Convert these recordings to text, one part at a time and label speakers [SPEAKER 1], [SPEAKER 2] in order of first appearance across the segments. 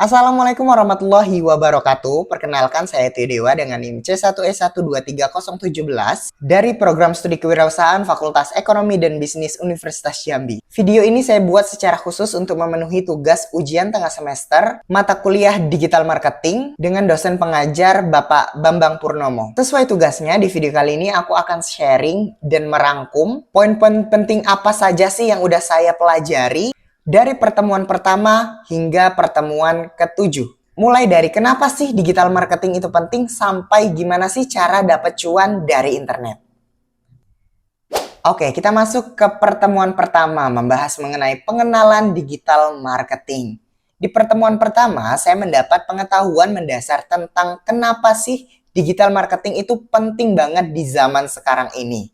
[SPEAKER 1] Assalamualaikum warahmatullahi wabarakatuh. Perkenalkan saya Tio Dewa dengan NIM C1E123017 dari program studi kewirausahaan Fakultas Ekonomi dan Bisnis Universitas Jambi. Video ini saya buat secara khusus untuk memenuhi tugas ujian tengah semester mata kuliah Digital Marketing dengan dosen pengajar Bapak Bambang Purnomo. Sesuai tugasnya, di video kali ini aku akan sharing dan merangkum poin-poin penting apa saja sih yang udah saya pelajari dari pertemuan pertama hingga pertemuan ketujuh. Mulai dari kenapa sih digital marketing itu penting sampai gimana sih cara dapat cuan dari internet. Oke, kita masuk ke pertemuan pertama membahas mengenai pengenalan digital marketing. Di pertemuan pertama, saya mendapat pengetahuan mendasar tentang kenapa sih digital marketing itu penting banget di zaman sekarang ini.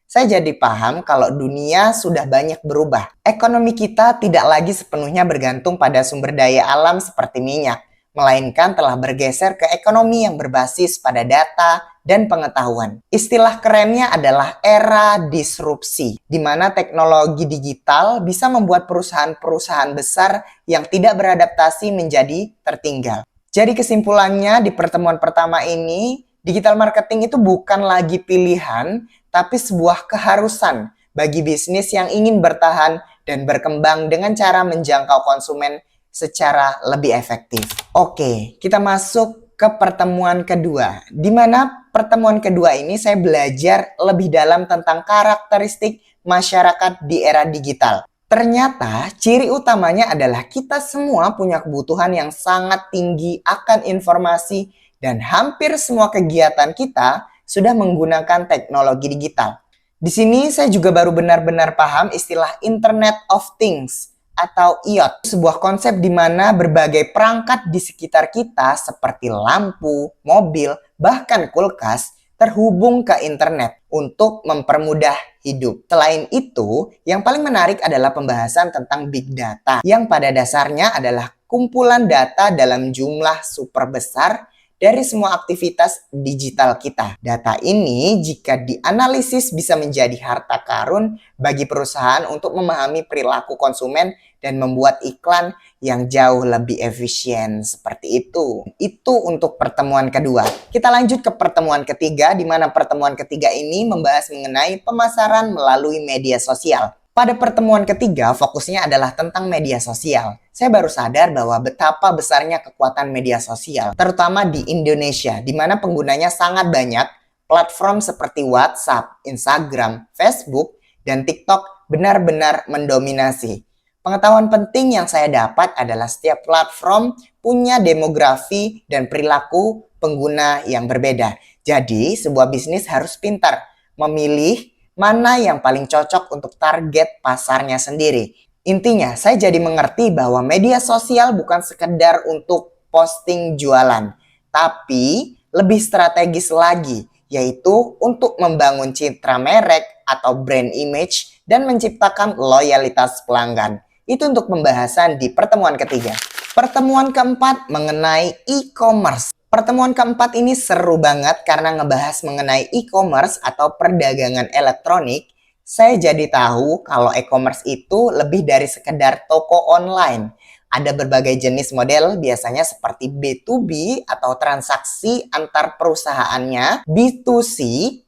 [SPEAKER 1] Saya jadi paham kalau dunia sudah banyak berubah. Ekonomi kita tidak lagi sepenuhnya bergantung pada sumber daya alam seperti minyak, melainkan telah bergeser ke ekonomi yang berbasis pada data dan pengetahuan. Istilah kerennya adalah era disrupsi, di mana teknologi digital bisa membuat perusahaan-perusahaan besar yang tidak beradaptasi menjadi tertinggal. Jadi kesimpulannya di pertemuan pertama ini, digital marketing itu bukan lagi pilihan, tapi sebuah keharusan bagi bisnis yang ingin bertahan dan berkembang dengan cara menjangkau konsumen secara lebih efektif. Oke, kita masuk ke pertemuan kedua. Di mana pertemuan kedua ini saya belajar lebih dalam tentang karakteristik masyarakat di era digital. Ternyata ciri utamanya adalah kita semua punya kebutuhan yang sangat tinggi akan informasi dan hampir semua kegiatan kita sudah menggunakan teknologi digital. Di sini saya juga baru benar-benar paham istilah Internet of Things atau IoT. Sebuah konsep di mana berbagai perangkat di sekitar kita seperti lampu, mobil, bahkan kulkas terhubung ke internet untuk mempermudah hidup. Selain itu, yang paling menarik adalah pembahasan tentang big data yang pada dasarnya adalah kumpulan data dalam jumlah super besar dari semua aktivitas digital kita. Data ini jika dianalisis bisa menjadi harta karun bagi perusahaan untuk memahami perilaku konsumen dan membuat iklan yang jauh lebih efisien seperti itu. Itu untuk pertemuan kedua. Kita lanjut ke pertemuan ketiga, di mana pertemuan ketiga ini membahas mengenai pemasaran melalui media sosial. Pada pertemuan ketiga, fokusnya adalah tentang media sosial. Saya baru sadar bahwa betapa besarnya kekuatan media sosial, terutama di Indonesia, di mana penggunanya sangat banyak. Platform seperti WhatsApp, Instagram, Facebook, dan TikTok benar-benar mendominasi. Pengetahuan penting yang saya dapat adalah setiap platform punya demografi dan perilaku pengguna yang berbeda. Jadi, sebuah bisnis harus pintar memilih mana yang paling cocok untuk target pasarnya sendiri. Intinya, saya jadi mengerti bahwa media sosial bukan sekedar untuk posting jualan, tapi lebih strategis lagi, yaitu untuk membangun citra merek atau brand image dan menciptakan loyalitas pelanggan. Itu untuk pembahasan di pertemuan ketiga. Pertemuan keempat mengenai e-commerce. Pertemuan keempat ini seru banget karena ngebahas mengenai e-commerce atau perdagangan elektronik. Saya jadi tahu kalau e-commerce itu lebih dari sekedar toko online. Ada berbagai jenis model, biasanya seperti B2B atau transaksi antar perusahaannya, B2C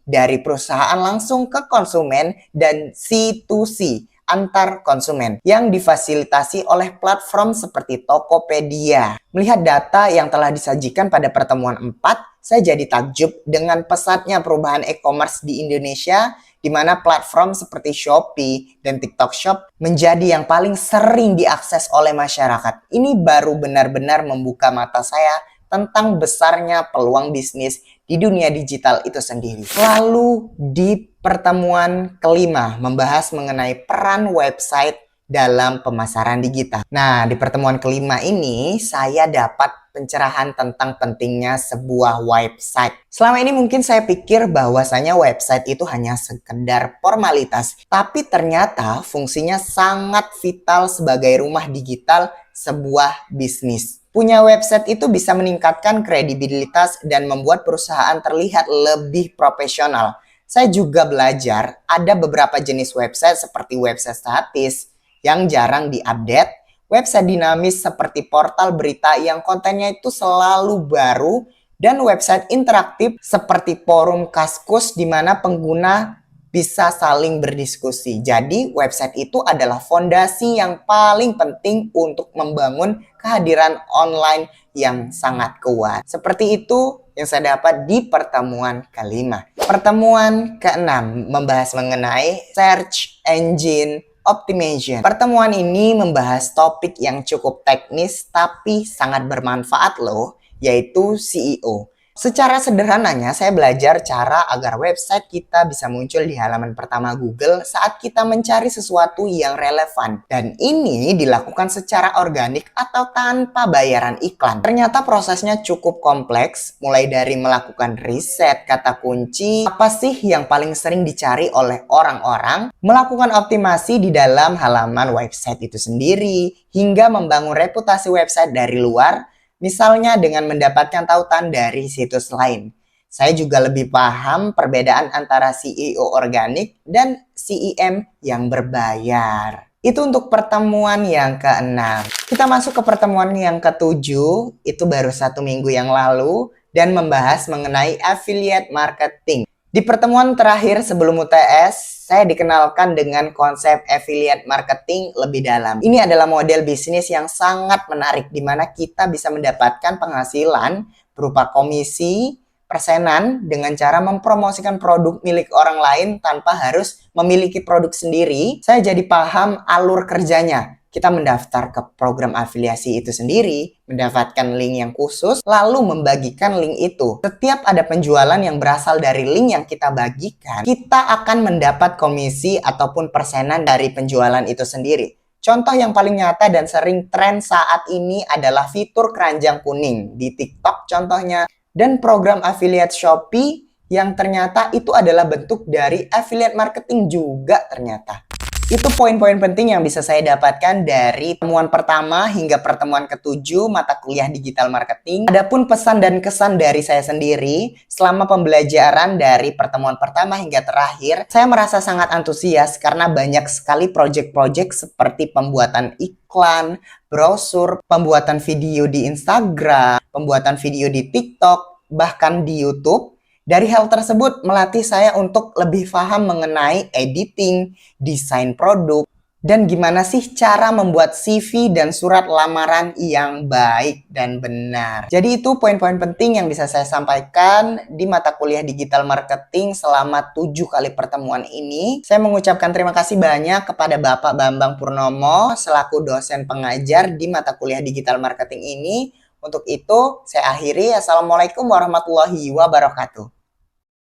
[SPEAKER 1] dari perusahaan langsung ke konsumen, dan C2C antar konsumen yang difasilitasi oleh platform seperti Tokopedia. Melihat data yang telah disajikan pada pertemuan 4, saya jadi takjub dengan pesatnya perubahan e-commerce di Indonesia, di mana platform seperti Shopee dan TikTok Shop menjadi yang paling sering diakses oleh masyarakat. Ini baru benar-benar membuka mata saya tentang besarnya peluang bisnis di dunia digital itu sendiri. Lalu di pertemuan kelima membahas mengenai peran website dalam pemasaran digital. Nah, di pertemuan kelima ini saya dapat pencerahan tentang pentingnya sebuah website. Selama ini mungkin saya pikir bahwasanya website itu hanya sekedar formalitas, tapi ternyata fungsinya sangat vital sebagai rumah digital sebuah bisnis. Punya website itu bisa meningkatkan kredibilitas dan membuat perusahaan terlihat lebih profesional. Saya juga belajar ada beberapa jenis website seperti website statis yang jarang diupdate, website dinamis seperti portal berita yang kontennya itu selalu baru, dan website interaktif seperti forum Kaskus di mana pengguna bisa saling berdiskusi. Jadi website itu adalah fondasi yang paling penting untuk membangun kehadiran online yang sangat kuat. Seperti itu yang saya dapat di pertemuan kelima. Pertemuan keenam membahas mengenai search engine optimization. Pertemuan ini membahas topik yang cukup teknis tapi sangat bermanfaat loh, yaitu SEO. Secara sederhananya, saya belajar cara agar website kita bisa muncul di halaman pertama Google saat kita mencari sesuatu yang relevan. Dan ini dilakukan secara organik atau tanpa bayaran iklan. Ternyata prosesnya cukup kompleks, mulai dari melakukan riset kata kunci, apa sih yang paling sering dicari oleh orang-orang, melakukan optimasi di dalam halaman website itu sendiri, hingga membangun reputasi website dari luar, misalnya dengan mendapatkan tautan dari situs lain. Saya juga lebih paham perbedaan antara SEO organik dan SEM yang berbayar. Itu untuk pertemuan yang keenam. Kita masuk ke pertemuan yang ketujuh, itu baru 1 minggu yang lalu, dan membahas mengenai affiliate marketing. Di pertemuan terakhir sebelum UTS, saya dikenalkan dengan konsep affiliate marketing lebih dalam. Ini adalah model bisnis yang sangat menarik di mana kita bisa mendapatkan penghasilan berupa komisi, persenan dengan cara mempromosikan produk milik orang lain tanpa harus memiliki produk sendiri. Saya jadi paham alur kerjanya. Kita mendaftar ke program afiliasi itu sendiri, mendapatkan link yang khusus, lalu membagikan link itu. Setiap ada penjualan yang berasal dari link yang kita bagikan, kita akan mendapat komisi ataupun persenan dari penjualan itu sendiri. Contoh yang paling nyata dan sering tren saat ini adalah fitur keranjang kuning di TikTok contohnya, dan program affiliate Shopee yang ternyata itu adalah bentuk dari affiliate marketing juga ternyata. Itu poin-poin penting yang bisa saya dapatkan dari pertemuan pertama hingga pertemuan ketujuh mata kuliah digital marketing. Adapun pesan dan kesan dari saya sendiri selama pembelajaran dari pertemuan pertama hingga terakhir, saya merasa sangat antusias karena banyak sekali proyek-proyek seperti pembuatan iklan, brosur, pembuatan video di Instagram, pembuatan video di TikTok, bahkan di YouTube. Dari hal tersebut melatih saya untuk lebih paham mengenai editing, desain produk, dan gimana sih cara membuat CV dan surat lamaran yang baik dan benar. Jadi itu poin-poin penting yang bisa saya sampaikan di mata kuliah digital marketing selama 7 kali pertemuan ini. Saya mengucapkan terima kasih banyak kepada Bapak Bambang Purnomo selaku dosen pengajar di mata kuliah digital marketing ini. Untuk itu, saya akhiri. Assalamualaikum warahmatullahi wabarakatuh.